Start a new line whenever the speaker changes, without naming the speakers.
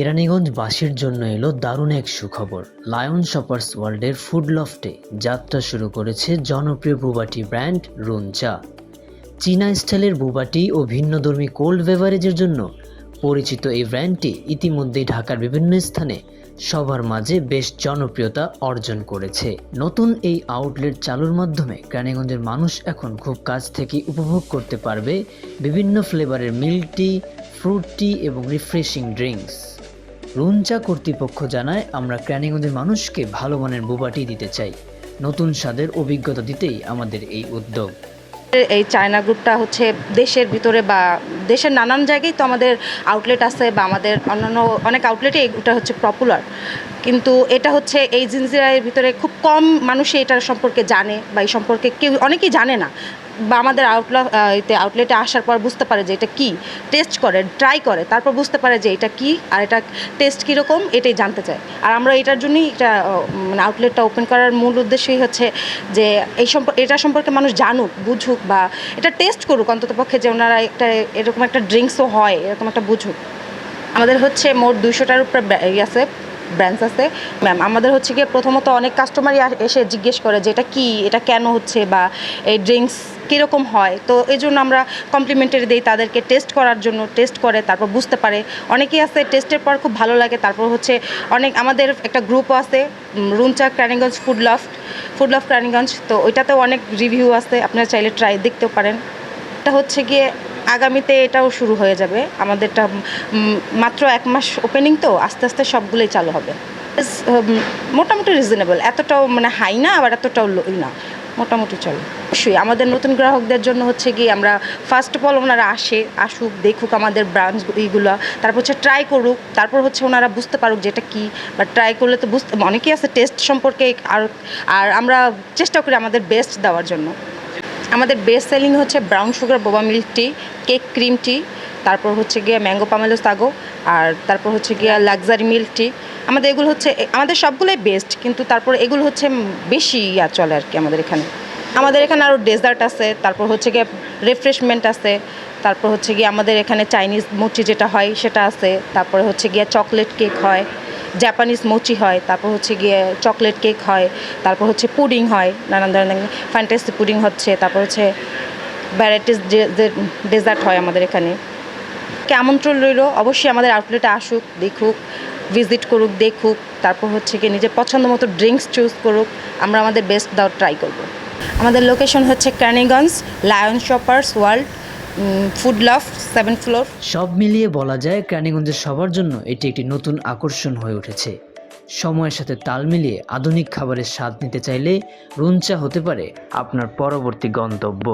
কেরানীগঞ্জবাসীর জন্য এলো দারুণ এক সুখবর। লায়ন শপার্স ওয়ার্ল্ডের ফুড লফটে যাত্রা শুরু করেছে জনপ্রিয় বুবাটি ব্র্যান্ড রুন চা। চীনা স্টাইলের বুবাটি ও ভিন্নধর্মী কোল্ড বেভারেজের জন্য পরিচিত এই ব্র্যান্ডটি ইতিমধ্যেই ঢাকার বিভিন্ন স্থানে সবার মাঝে বেশ জনপ্রিয়তা অর্জন করেছে। নতুন এই আউটলেট চালুর মাধ্যমে কেরানীগঞ্জের মানুষ এখন খুব কাছ থেকে উপভোগ করতে পারবে বিভিন্ন ফ্লেভারের মিল্ক টি, ফ্রুট টি এবং রিফ্রেশিং ড্রিঙ্কস। রুন চা কর্তৃপক্ষ জানায়, আমরা কেরানীগঞ্জের মানুষকে ভালো মানের বুবাটি দিতে চাই। নতুন স্বাদের অভিজ্ঞতা দিতেই আমাদের এই উদ্যোগ।
এই চায়না গ্রুপটা হচ্ছে দেশের ভিতরে বা দেশের নানান জায়গায় তো আমাদের আউটলেট আছে বা আমাদের অন্যান্য অনেক আউটলেটে এটা হচ্ছে পপুলার, কিন্তু এটা হচ্ছে এই জিনজিরার ভিতরে খুব কম মানুষই এটার সম্পর্কে জানে বা এই সম্পর্কে কেউ অনেকেই জানে না, বা আমাদের আউটলেটে আসার পর বুঝতে পারে যে এটা কি, টেস্ট করে ট্রাই করে তারপর বুঝতে পারে যে এটা কি আর এটা টেস্ট কীরকম এটাই জানতে চায়। আর আমরা এটার জন্যই এটা মানে আউটলেটটা ওপেন করার মূল উদ্দেশ্যই হচ্ছে যে এটা সম্পর্কে মানুষ জানুক, বুঝুক বা এটা টেস্ট করুক অন্ততপক্ষে, যে ওনারা একটা এরকম একটা ড্রিঙ্কসও হয় এরকম একটা বুঝুক। আমাদের হচ্ছে মোট 200টার উপরে আছে ব্র্যান্ডস আছে ম্যাম। আমাদের হচ্ছে গিয়ে প্রথমত অনেক কাস্টমারই এসে জিজ্ঞেস করে যে এটা কি, এটা কেন হচ্ছে বা এই ড্রিঙ্কস কীরকম হয়, তো এই জন্য আমরা কমপ্লিমেন্টারি দিই তাদেরকে টেস্ট করার জন্য। টেস্ট করে তারপর বুঝতে পারে। অনেকেই আছে টেস্টের পর খুব ভালো লাগে, তারপর হচ্ছে অনেক আমাদের একটা গ্রুপও আছে রুন চা কেরানীগঞ্জ ফুড লফট কেরানীগঞ্জ, তো ওইটাতেও অনেক রিভিউ আছে, আপনারা চাইলে ট্রাই দেখতেও পারেন। এটা হচ্ছে গিয়ে আগামীতে এটাও শুরু হয়ে যাবে। আমাদেরটা মাত্র 1 মাস ওপেনিং, তো আস্তে আস্তে সবগুলোই চালু হবে। মোটামুটি রিজনেবল, এতটাও মানে হাই না আবার এতটাও লোই না, মোটামুটি চলে। অবশ্যই আমাদের নতুন গ্রাহকদের জন্য হচ্ছে গিয়ে আমরা ফার্স্ট অফ অল ওনারা আসুক, দেখুক আমাদের ব্রাঞ্চ এইগুলো, তারপর হচ্ছে ট্রাই করুক, তারপর হচ্ছে ওনারা বুঝতে পারুক যে এটা কী, বা ট্রাই করলে তো বুঝতে অনেকেই আছে টেস্ট সম্পর্কে, আর আমরা চেষ্টা করি আমাদের বেস্ট দেওয়ার জন্য। আমাদের বেস্ট সেলিং হচ্ছে ব্রাউন সুগার বোবা মিল্ক টি, কেক ক্রিম টি, তারপর হচ্ছে গিয়ে ম্যাঙ্গো পামেলো সাগো, আর তারপর হচ্ছে গিয়ে লাক্সারি মিল্ক টি। আমাদের এগুলো হচ্ছে আমাদের সবগুলোই বেস্ট, কিন্তু তারপর এগুলো হচ্ছে বেশি চলে আর কি আমাদের এখানে। আমাদের এখানে আরও ডেজার্ট আছে, তারপর হচ্ছে গিয়ে রিফ্রেশমেন্ট আছে, তারপর হচ্ছে গিয়ে আমাদের এখানে চাইনিজ মুচি যেটা হয় সেটা আছে, তারপরে হচ্ছে গিয়ে চকলেট কেক হয়, জাপানিজ মোচি হয়, তারপর হচ্ছে গিয়ে চকলেট কেক হয়, তারপর হচ্ছে পুডিং হয়, নানান ধরনের ফ্যান্টাসি পুডিং হচ্ছে, তারপর হচ্ছে ভ্যারাইটিস ডেজার্ট হয় আমাদের এখানে। আমন্ত্রণ রইল, অবশ্যই আমাদের আউটলেটে আসুক, দেখুক, ভিজিট করুক, দেখুক, তারপর হচ্ছে কি নিজের পছন্দ মতো ড্রিঙ্কস চুজ করুক। আমরা আমাদের বেস্ট দেওয়ার ট্রাই করব। আমাদের লোকেশন হচ্ছে Keraniganj lion shoppers world food loft 7th floor.
সব মিলিয়ে বলা যায় কেরানীগঞ্জের সবার জন্য এটি একটি নতুন আকর্ষণ হয়ে উঠেছে। সময়ের সাথে তাল মিলিয়ে আধুনিক খাবারের স্বাদ নিতে চাইলে রুন চা হতে পারে আপনার পরবর্তী গন্তব্য।